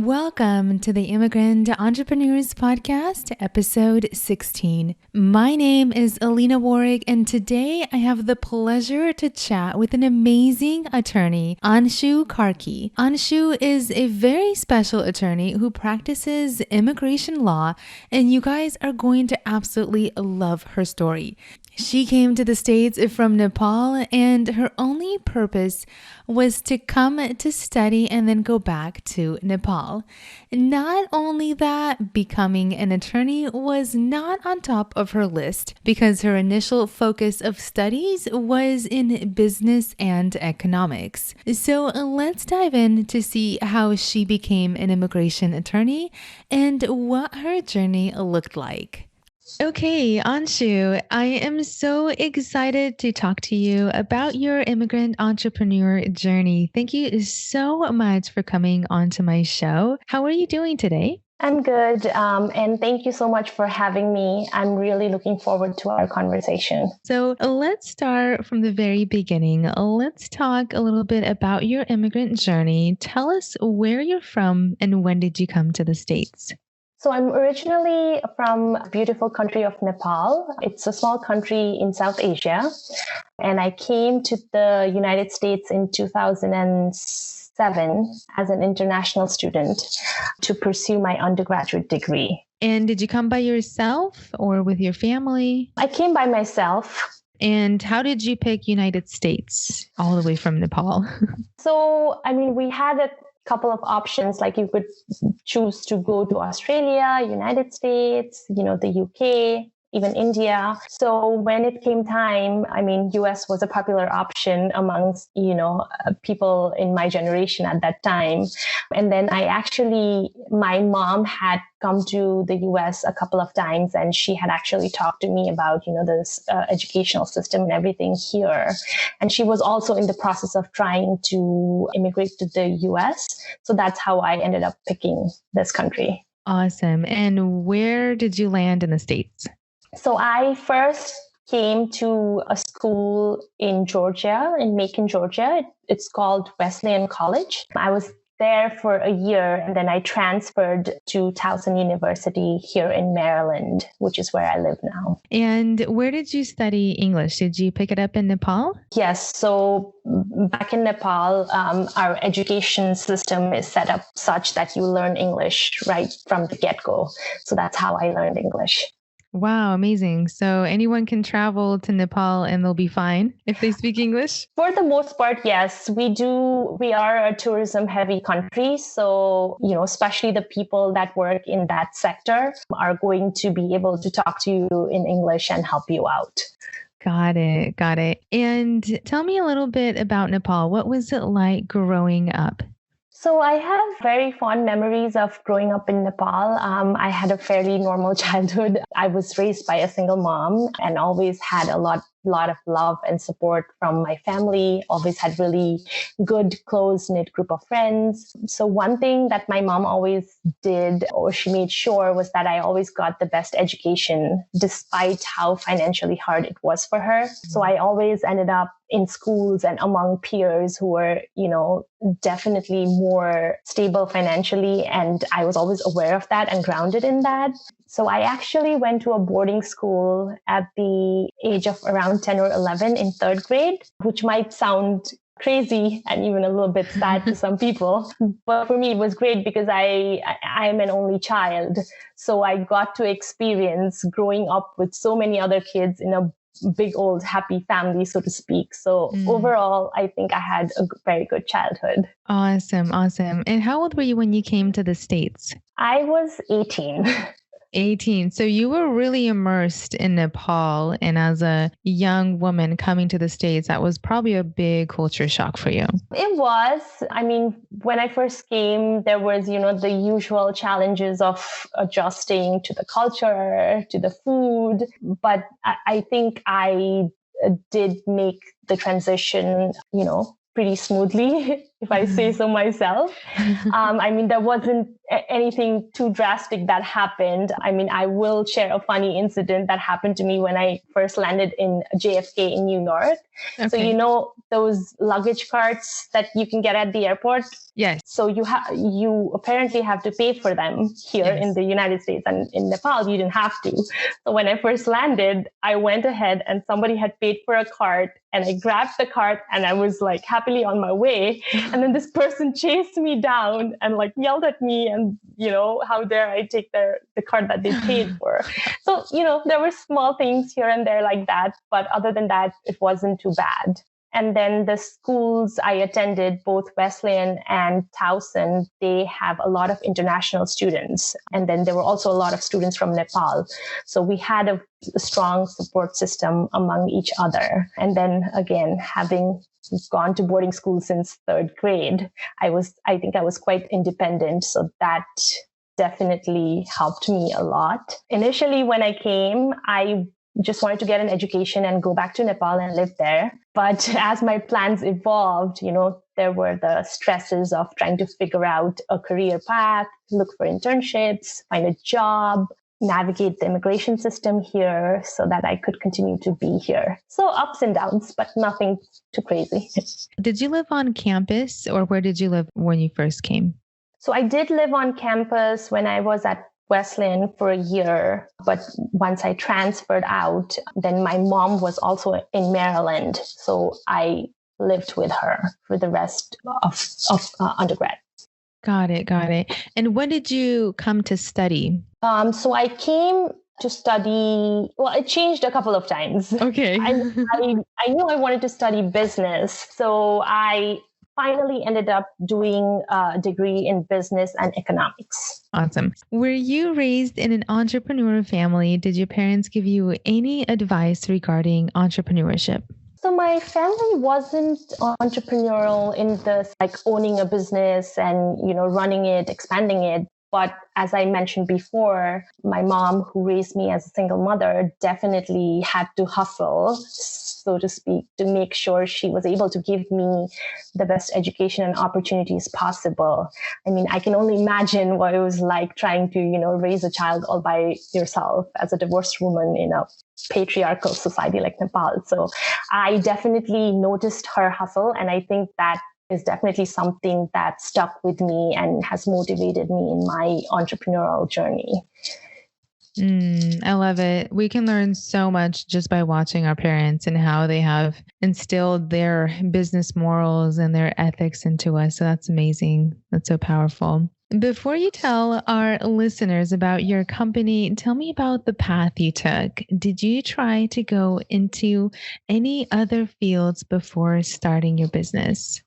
Welcome to the Immigrant Entrepreneurs Podcast, episode 16. My name is Alina Warwick, and today I have the pleasure to chat with an amazing attorney, Anshu Karki. Anshu is a very special attorney who practices immigration law, and you guys are going to absolutely love her story. She came to the States from Nepal, and her only purpose was to come to study and then go back to Nepal. Not only that, becoming an attorney was not on top of her list because her initial focus of studies was in business and economics. So let's dive in to see how she became an immigration attorney and what her journey looked like. Okay, Anshu, I am so excited to talk to you about your immigrant entrepreneur journey. Thank you so much for coming onto my show. How are you doing today? I'm good. And thank you so much for having me. I'm really looking forward to our conversation. So let's start from the very beginning. Let's talk a little bit about your immigrant journey. Tell us where you're from and when did you come to the States? So I'm originally from a beautiful country of Nepal. It's a small country in South Asia. And I came to the United States in 2007 as an international student to pursue my undergraduate degree. And did you come by yourself or with your family? I came by myself. And how did you pick United States all the way from Nepal? We had a couple of options, like you could choose to go to Australia, United States, the UK, even India. So when it came time, US was a popular option amongst, people in my generation at that time. And then my mom had come to the US a couple of times, and she had actually talked to me about, this educational system and everything here. And she was also in the process of trying to immigrate to the US. So that's how I ended up picking this country. Awesome. And where did you land in the States? So I first came to a school in Georgia, in Macon, Georgia. It's called Wesleyan College. I was there for a year, and then I transferred to Towson University here in Maryland, which is where I live now. And where did you study English? Did you pick it up in Nepal? Yes. So back in Nepal, our education system is set up such that you learn English right from the get-go. So that's how I learned English. Wow, amazing. So anyone can travel to Nepal and they'll be fine if they speak English? For the most part, yes, we do. We are a tourism heavy country. So, especially the people that work in that sector are going to be able to talk to you in English and help you out. Got it. And tell me a little bit about Nepal. What was it like growing up? So I have very fond memories of growing up in Nepal. I had a fairly normal childhood. I was raised by a single mom and always had a lot of love and support from my family, always had really good, close-knit group of friends. So one thing that my mom always did, or she made sure, was that I always got the best education, despite how financially hard it was for her. So I always ended up in schools and among peers who were, definitely more stable financially. And I was always aware of that and grounded in that. So I actually went to a boarding school at the age of around 10 or 11 in third grade, which might sound crazy and even a little bit sad to some people. But for me, it was great because I am an only child. So I got to experience growing up with so many other kids in a big old happy family, so to speak. So overall, I think I had a very good childhood. Awesome. And how old were you when you came to the States? I was 18. 18. So you were really immersed in Nepal. And as a young woman coming to the States, that was probably a big culture shock for you. It was. When I first came, there was, the usual challenges of adjusting to the culture, to the food. But I think I did make the transition, pretty smoothly, if I say so myself. There wasn't anything too drastic that happened. I mean, I will share a funny incident that happened to me when I first landed in JFK in New York. Okay. So, you know, those luggage carts that you can get at the airport. Yes. So you apparently have to pay for them here in the United States, and in Nepal, you didn't have to. So when I first landed, I went ahead and somebody had paid for a cart, and I grabbed the cart and I was like happily on my way. And then this person chased me down and like yelled at me, and, you know, how dare I take the cart that they paid for. So, you know, there were small things here and there like that. But other than that, it wasn't too bad. And then the schools I attended, both Wesleyan and Towson, they have a lot of international students. And then there were also a lot of students from Nepal. So we had a strong support system among each other. And then again, having gone to boarding school since third grade, I think I was quite independent. So that definitely helped me a lot. Initially, when I came, I just wanted to get an education and go back to Nepal and live there. But as my plans evolved, you know, there were the stresses of trying to figure out a career path, look for internships, find a job, navigate the immigration system here so that I could continue to be here. So ups and downs, but nothing too crazy. Did you live on campus, or where did you live when you first came? So I did live on campus when I was at Wesleyan for a year. But once I transferred out, then my mom was also in Maryland. So I lived with her for the rest of undergrad. Got it. And when did you come to study? So I came to study, well, it changed a couple of times. Okay. I knew I wanted to study business. So I finally ended up doing a degree in business and economics. Awesome. Were you raised in an entrepreneurial family? Did your parents give you any advice regarding entrepreneurship? So my family wasn't entrepreneurial in the like owning a business and, you know, running it, expanding it. But as I mentioned before, my mom, who raised me as a single mother, definitely had to hustle, so to speak, to make sure she was able to give me the best education and opportunities possible. I mean, I can only imagine what it was like trying to, you know, raise a child all by yourself as a divorced woman in a patriarchal society like Nepal. So I definitely noticed her hustle, and I think that is definitely something that stuck with me and has motivated me in my entrepreneurial journey. I love it. We can learn so much just by watching our parents and how they have instilled their business morals and their ethics into us. So that's amazing. That's so powerful. Before you tell our listeners about your company, tell me about the path you took. Did you try to go into any other fields before starting your business?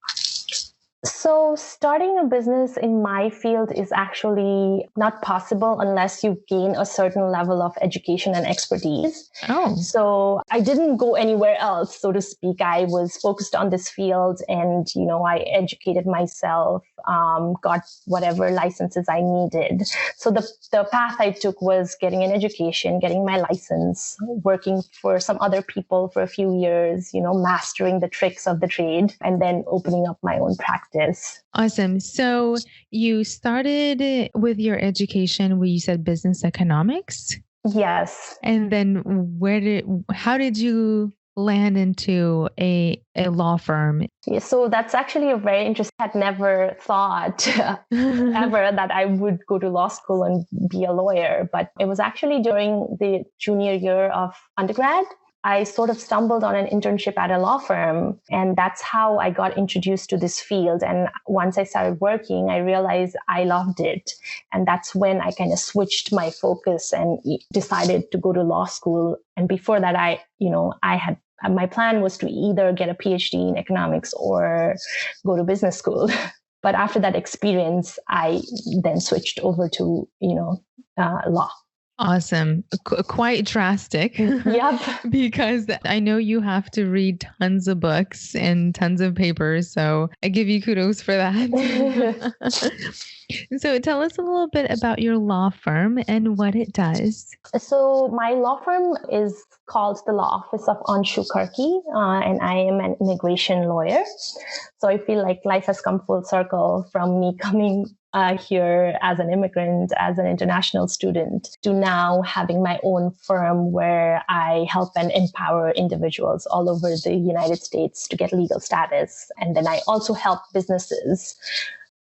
So starting a business in my field is actually not possible unless you gain a certain level of education and expertise. Oh. So I didn't go anywhere else, so to speak. I was focused on this field and, you know, I educated myself, got whatever licenses I needed. So the path I took was getting an education, getting my license, working for some other people for a few years, you know, mastering the tricks of the trade, and then opening up my own practice. Awesome. So you started with your education where you said business economics? Yes. And then how did you land into a law firm? Yeah, so that's actually a very interesting. I had never thought ever that I would go to law school and be a lawyer, but it was actually during the junior year of undergrad. I sort of stumbled on an internship at a law firm, and that's how I got introduced to this field. And once I started working, I realized I loved it. And that's when I kind of switched my focus and decided to go to law school. And before that, my plan was to either get a PhD in economics or go to business school. But after that experience, I then switched over to, law. Awesome. Quite drastic. Yep. Because I know you have to read tons of books and tons of papers. So I give you kudos for that. So tell us a little bit about your law firm and what it does. So my law firm is called the Law Office of Anshu, Karki, and I am an immigration lawyer. So I feel like life has come full circle from me coming here as an immigrant, as an international student, to now having my own firm where I help and empower individuals all over the United States to get legal status. And then I also help businesses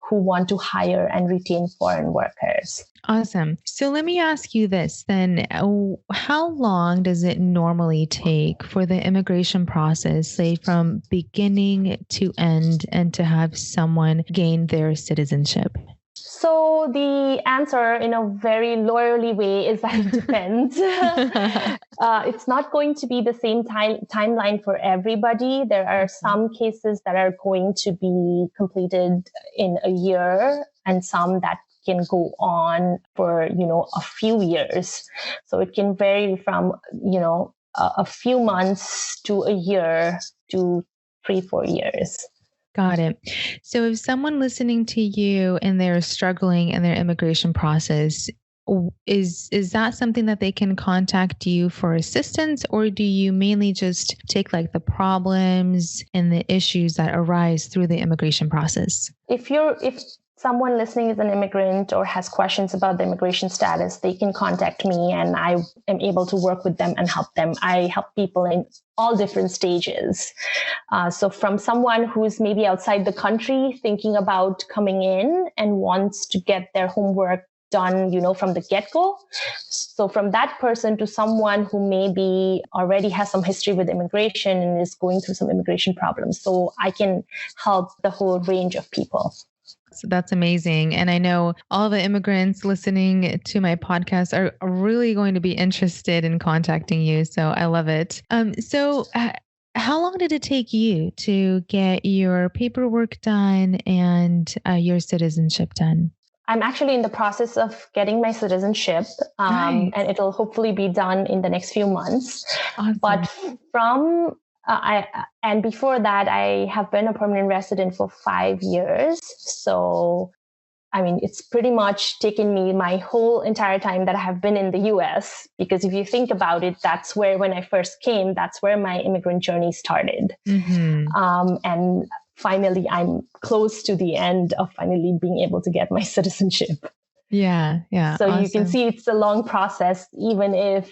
who want to hire and retain foreign workers. Awesome. So let me ask you this then. How long does it normally take for the immigration process, say from beginning to end, and to have someone gain their citizenship? So the answer in a very lawyerly way is that it depends. It's not going to be the same timeline for everybody. There are some cases that are going to be completed in a year and some that can go on for, a few years. So it can vary from, a few months to a year to 3-4 years. Got it. So if someone listening to you and they're struggling in their immigration process, is that something that they can contact you for assistance, or do you mainly just take like the problems and the issues that arise through the immigration process? If someone listening is an immigrant or has questions about the immigration status, they can contact me and I am able to work with them and help them. I help people in all different stages. So from someone who's maybe outside the country thinking about coming in and wants to get their homework done, from the get-go. So from that person to someone who maybe already has some history with immigration and is going through some immigration problems. So I can help the whole range of people. So that's amazing. And I know all the immigrants listening to my podcast are really going to be interested in contacting you. So I love it. How long did it take you to get your paperwork done and your citizenship done? I'm actually in the process of getting my citizenship, Nice. and it'll hopefully be done in the next few months. Awesome. But and before that, I have been a permanent resident for 5 years. So, it's pretty much taken me my whole entire time that I have been in the US, because if you think about it, that's where, when I first came, that's where my immigrant journey started. Mm-hmm. And finally, I'm close to the end of finally being able to get my citizenship. Yeah. So awesome. You can see it's a long process, even if,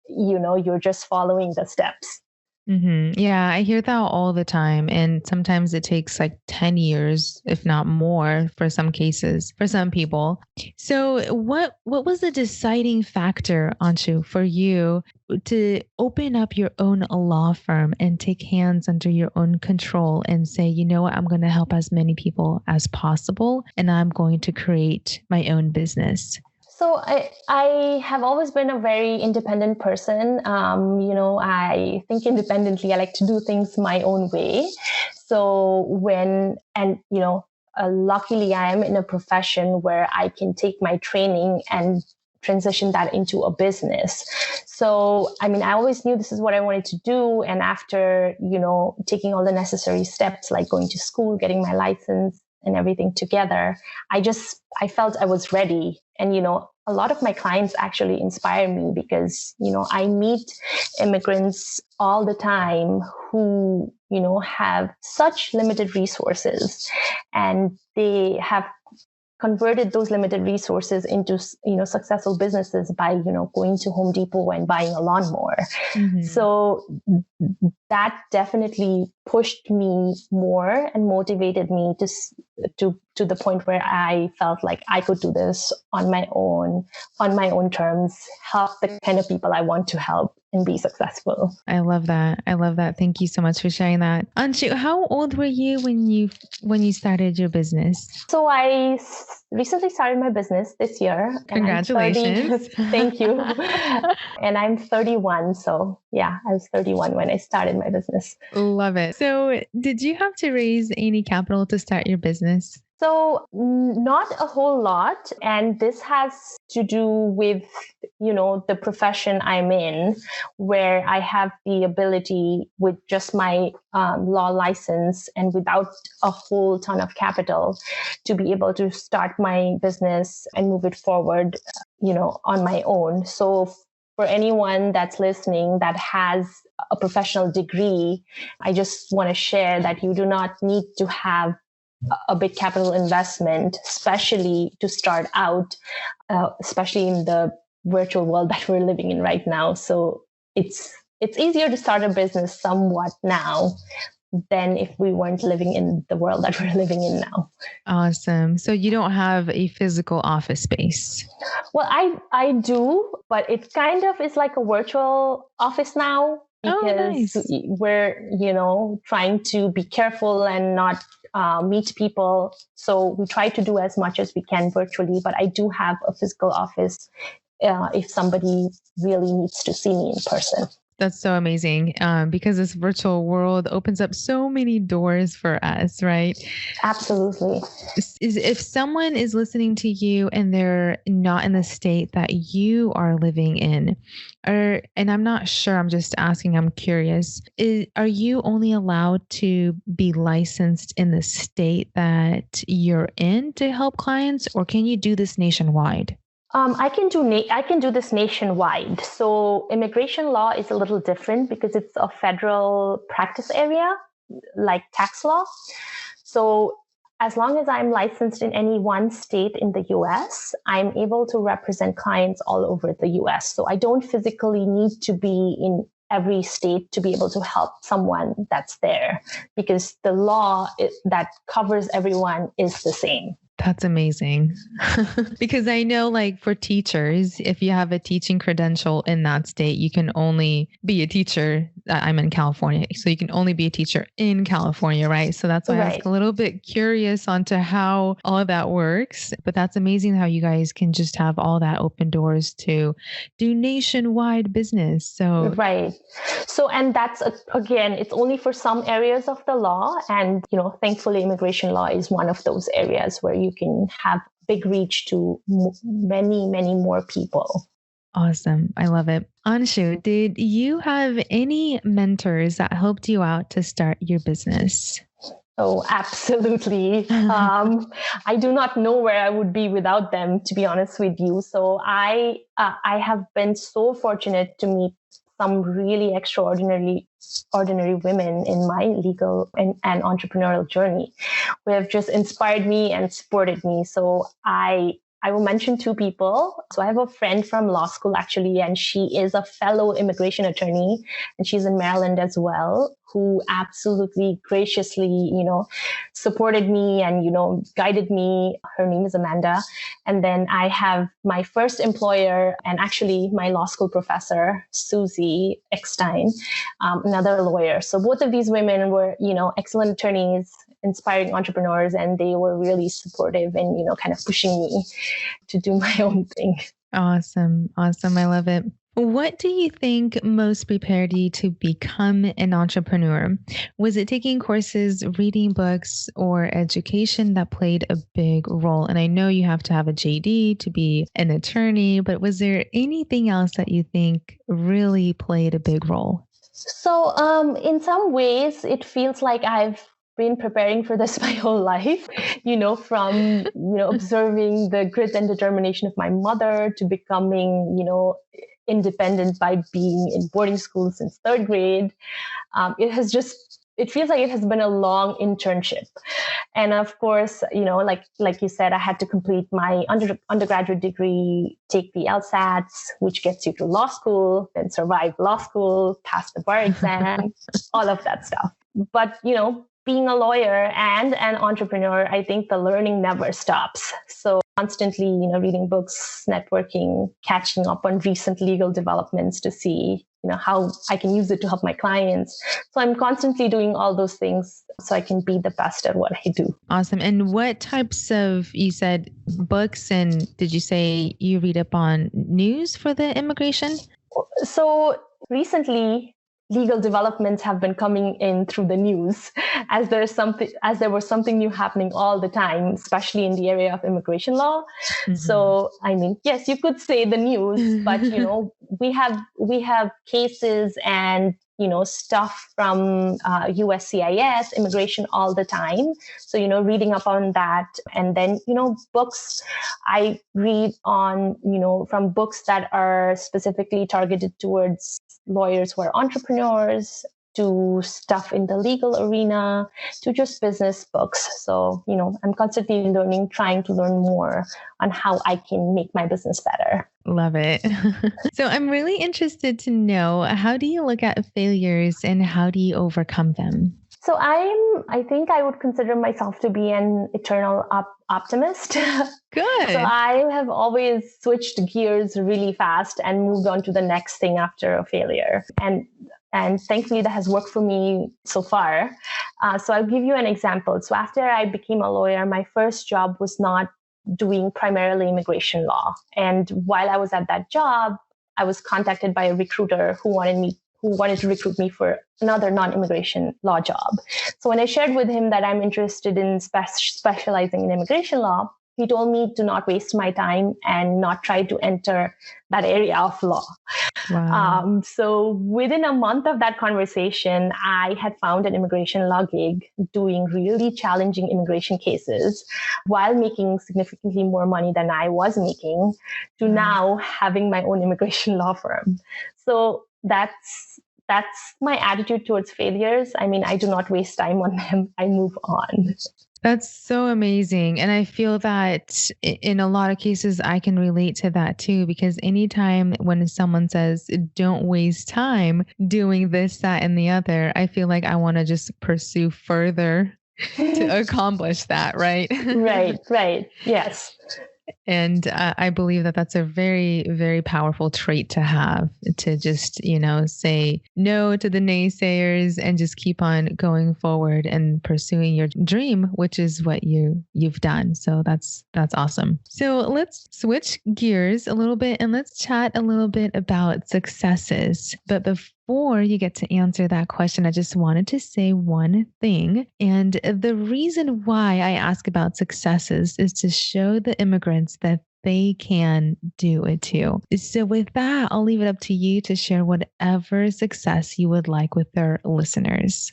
you're just following the steps. Mm-hmm. Yeah, I hear that all the time. And sometimes it takes like 10 years, if not more, for some cases, for some people. So what was the deciding factor, Anshu, for you to open up your own law firm and take hands under your own control and say, you know what, I'm going to help as many people as possible, and I'm going to create my own business? So I have always been a very independent person. I think independently. I like to do things my own way. So luckily I am in a profession where I can take my training and transition that into a business. So, I always knew this is what I wanted to do. And after, taking all the necessary steps, like going to school, getting my license and everything together, I felt I was ready. And, a lot of my clients actually inspire me because, I meet immigrants all the time who, have such limited resources, and they have converted those limited resources into, successful businesses by, going to Home Depot and buying a lawnmower. Mm-hmm. So that definitely pushed me more and motivated me to the point where I felt like I could do this on my own terms, help the kind of people I want to help and be successful. I love that. Thank you so much for sharing that. Anshu, how old were you when you started your business? So I recently started my business this year. Congratulations. Thank you. And I'm 31. So yeah, I was 31 when I started my business. Love it. So did you have to raise any capital to start your business? So not a whole lot. And this has to do with, the profession I'm in, where I have the ability with just my law license and without a whole ton of capital to be able to start my business and move it forward, on my own. So for anyone that's listening that has a professional degree, I just want to share that you do not need to have a big capital investment, especially to start out, especially in the virtual world that we're living in right now. So it's easier to start a business somewhat now than if we weren't living in the world that we're living in now. Awesome. So you don't have a physical office space? Well, I do, but it kind of is like a virtual office now because we're, trying to be careful and not meet people. So we try to do as much as we can virtually, but I do have a physical office if somebody really needs to see me in person. That's so amazing because this virtual world opens up so many doors for us, right? Absolutely. If someone is listening to you and they're not in the state that you are living in, and I'm not sure, I'm just asking, I'm curious, are you only allowed to be licensed in the state that you're in to help clients, or can you do this nationwide? I can do this nationwide. So immigration law is a little different because it's a federal practice area, like tax law. So as long as I'm licensed in any one state in the US, I'm able to represent clients all over the US. So I don't physically need to be in every state to be able to help someone that's there because the law that covers everyone is the same. That's amazing. Because I know, like, for teachers, if you have a teaching credential in that state, you can only be a teacher. I'm in California, so you can only be a teacher in California, right? So that's why I was a little bit curious onto how all of that works. But that's amazing how you guys can just have all that open doors to do nationwide business. So right. So, and that's again, it's only for some areas of the law, and thankfully, immigration law is one of those areas where you can have big reach to many, many more people. Awesome. I love it. Anshu, did you have any mentors that helped you out to start your business? Oh, absolutely. I do not know where I would be without them, to be honest with you. So I have been so fortunate to meet some really ordinary women in my legal and entrepreneurial journey who have just inspired me and supported me. So I will mention two people. So I have a friend from law school, actually, and she is a fellow immigration attorney, and she's in Maryland as well, who absolutely graciously, supported me and, guided me. Her name is Amanda. And then I have my first employer and actually my law school professor, Susie Eckstein, another lawyer. So both of these women were, excellent attorneys, inspiring entrepreneurs, and they were really supportive and, kind of pushing me to do my own thing. Awesome. Awesome. I love it. What do you think most prepared you to become an entrepreneur? Was it taking courses, reading books, or education that played a big role? And I know you have to have a JD to be an attorney, but was there anything else that you think really played a big role? So in some ways, it feels like I've been preparing for this my whole life, from, observing the grit and determination of my mother to becoming, independent by being in boarding school since third grade. It feels like it has been a long internship. And of course, like you said, I had to complete my undergraduate degree, take the LSATs, which gets you to law school, then survive law school, pass the bar exam, all of that stuff. But, being a lawyer and an entrepreneur, I think the learning never stops. So constantly, reading books, networking, catching up on recent legal developments to see, how I can use it to help my clients. So I'm constantly doing all those things so I can be the best at what I do. Awesome. And what types of, you said books, and did you say you read up on news for the immigration? So recently, legal developments have been coming in through the news as there was something new happening all the time, especially in the area of immigration law. Mm-hmm. So, yes, you could say the news, but, we have cases and, stuff from USCIS, immigration all the time. So, reading up on that. And then, books I read on, from books that are specifically targeted towards lawyers who are entrepreneurs, to stuff in the legal arena, to just business books. So, I'm constantly learning, trying to learn more on how I can make my business better. Love it. So I'm really interested to know, how do you look at failures and how do you overcome them? So I think I would consider myself to be an eternal optimist. Good. So I have always switched gears really fast and moved on to the next thing after a failure. And thankfully that has worked for me so far. So I'll give you an example. So after I became a lawyer, my first job was not doing primarily immigration law. And while I was at that job, I was contacted by a recruiter who wanted to recruit me for another non-immigration law job. So when I shared with him that I'm interested in specializing in immigration law, he told me to not waste my time and not try to enter that area of law. Wow. So within a month of that conversation, I had found an immigration law gig doing really challenging immigration cases while making significantly more money than I was making, to now having my own immigration law firm. So that's my attitude towards failures. I mean, I do not waste time on them. I move on. That's so amazing. And I feel that in a lot of cases, I can relate to that too, because anytime when someone says, don't waste time doing this, that, and the other, I feel like I want to just pursue further to accomplish that, right? Right. Yes. And I believe that that's a very, very powerful trait to have, to just, say no to the naysayers and just keep on going forward and pursuing your dream, which is what you've done. So that's awesome. So let's switch gears a little bit and let's chat a little bit about successes. But before you get to answer that question, I just wanted to say one thing. And the reason why I ask about successes is to show the immigrants that they can do it too. So with that, I'll leave it up to you to share whatever success you would like with our listeners.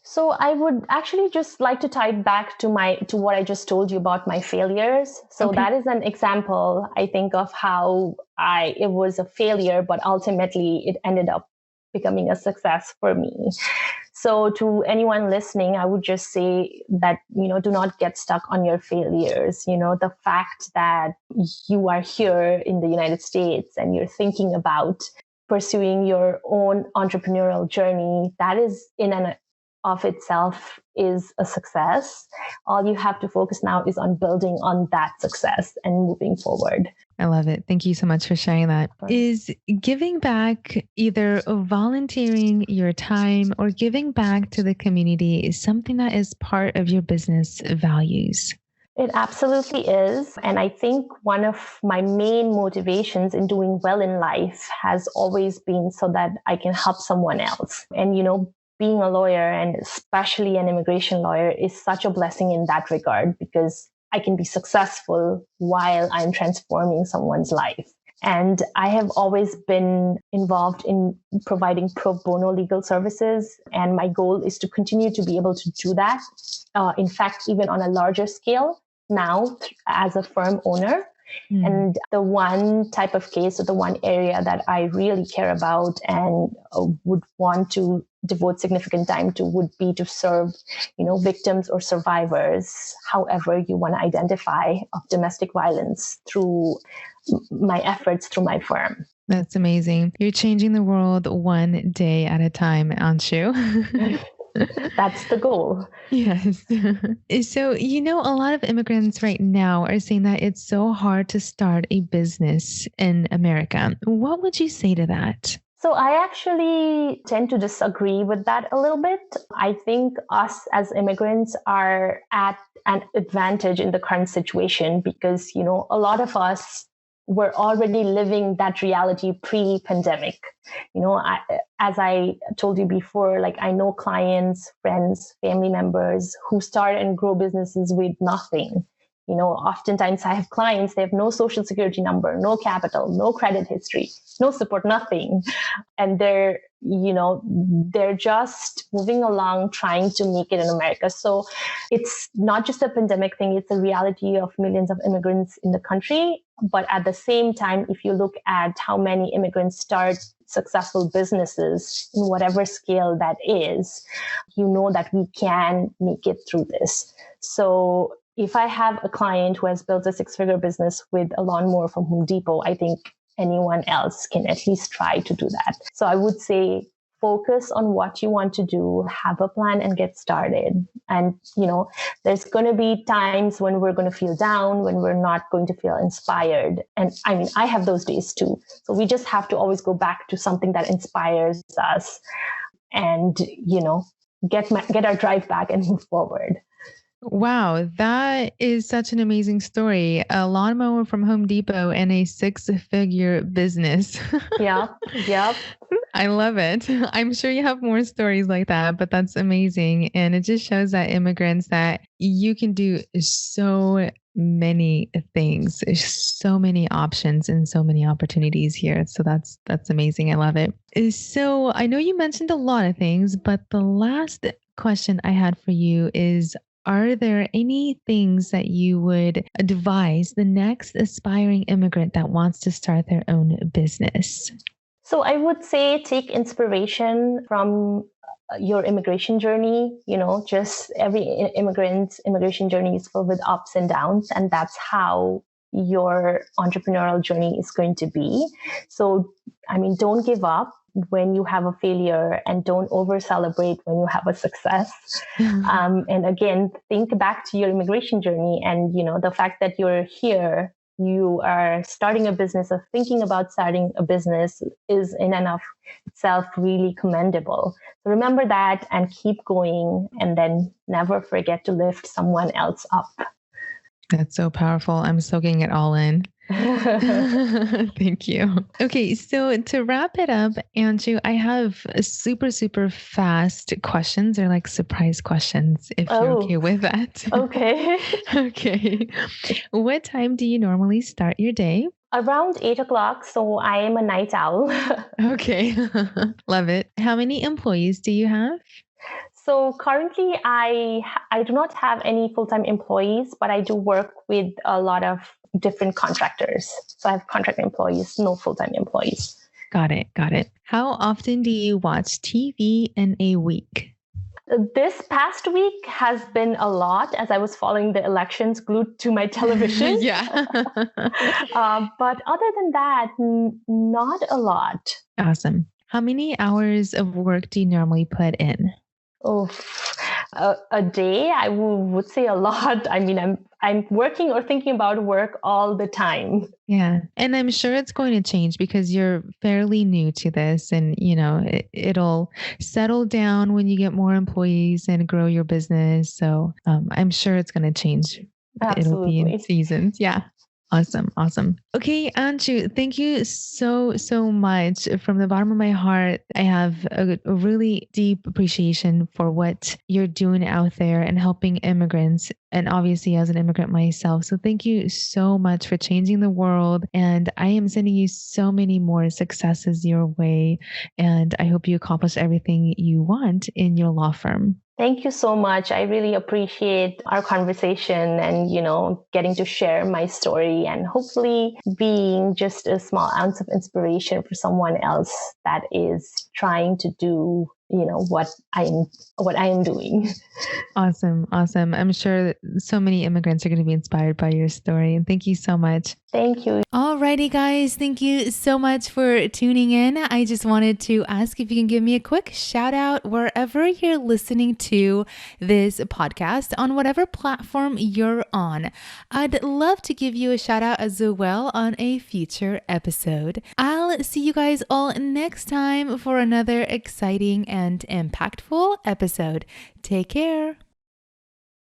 So I would actually just like to tie it back to what I just told you about my failures. So that is an example, I think, of how it was a failure, but ultimately it ended up becoming a success for me. So to anyone listening, I would just say that, do not get stuck on your failures. The fact that you are here in the United States and you're thinking about pursuing your own entrepreneurial journey, that is in and of itself is a success. All you have to focus now is on building on that success and moving forward. I love it. Thank you so much for sharing that. Is giving back, either volunteering your time or giving back to the community, is something that is part of your business values? It absolutely is. And I think one of my main motivations in doing well in life has always been so that I can help someone else. And, being a lawyer, and especially an immigration lawyer, is such a blessing in that regard, because I can be successful while I'm transforming someone's life. And I have always been involved in providing pro bono legal services. And my goal is to continue to be able to do that. In fact, even on a larger scale now as a firm owner. And the one type of case, or the one area that I really care about and would want to devote significant time to, would be to serve, victims or survivors, however you want to identify, of domestic violence, through my efforts through my firm. That's amazing. You're changing the world one day at a time, Anshu. That's the goal. Yes. So, a lot of immigrants right now are saying that it's so hard to start a business in America. What would you say to that? So I actually tend to disagree with that a little bit. I think us as immigrants are at an advantage in the current situation because, a lot of us were already living that reality pre-pandemic. As I told you before, I know clients, friends, family members who start and grow businesses with nothing. Oftentimes I have clients, they have no social security number, no capital, no credit history, no support, nothing. And they're just moving along, trying to make it in America. So it's not just a pandemic thing. It's a reality of millions of immigrants in the country. But at the same time, if you look at how many immigrants start successful businesses in whatever scale that is, you know that we can make it through this. So if I have a client who has built a 6-figure business with a lawnmower from Home Depot, I think anyone else can at least try to do that. So I would say focus on what you want to do, have a plan and get started. And, there's going to be times when we're going to feel down, when we're not going to feel inspired. And I mean, I have those days too. So we just have to always go back to something that inspires us and, get our drive back and move forward. Wow, that is such an amazing story. A lawnmower from Home Depot and a 6-figure business. Yeah, yep. I love it. I'm sure you have more stories like that, but that's amazing. And it just shows that immigrants that you can do so many things, so many options and so many opportunities here. So that's amazing. I love it. So I know you mentioned a lot of things, but the last question I had for you is, are there any things that you would advise the next aspiring immigrant that wants to start their own business? So I would say take inspiration from your immigration journey. Just every immigrant's immigration journey is filled with ups and downs, and that's how your entrepreneurial journey is going to be. So, don't give up when you have a failure, and don't over celebrate when you have a success. And again, think back to your immigration journey, and the fact that you're here, you are starting a business or thinking about starting a business is in and of itself really commendable. So remember that and keep going, and then never forget to lift someone else up. That's so powerful. I'm soaking it all in. Thank you. Okay, so to wrap it up, Anshu, I have super, super fast questions. They're like surprise questions, if you're okay with that. Okay. Okay. What time do you normally start your day? Around 8 o'clock. So I am a night owl. Okay. Love it. How many employees do you have? So currently, I do not have any full-time employees, but I do work with a lot of different contractors. So I have contract employees, no full-time employees. Got it. How often do you watch TV in a week? This past week has been a lot, as I was following the elections glued to my television. Yeah. But other than that, not a lot. Awesome. How many hours of work do you normally put in? Oh, a day, I would say a lot. I'm working or thinking about work all the time. Yeah. And I'm sure it's going to change because you're fairly new to this, and, it'll settle down when you get more employees and grow your business. So I'm sure it's going to change. Absolutely. It'll be in seasons. Yeah. Awesome. Okay, Anshu, thank you so much. From the bottom of my heart, I have a really deep appreciation for what you're doing out there and helping immigrants, and obviously as an immigrant myself. So thank you so much for changing the world. And I am sending you so many more successes your way. And I hope you accomplish everything you want in your law firm. Thank you so much. I really appreciate our conversation and, getting to share my story and hopefully being just a small ounce of inspiration for someone else that is trying to do, what I am doing. Awesome. I'm sure that so many immigrants are going to be inspired by your story. And thank you so much. Thank you. Alrighty, guys. Thank you so much for tuning in. I just wanted to ask if you can give me a quick shout out wherever you're listening to this podcast on whatever platform you're on. I'd love to give you a shout out as well on a future episode. I'll see you guys all next time for another exciting and impactful episode. Take care.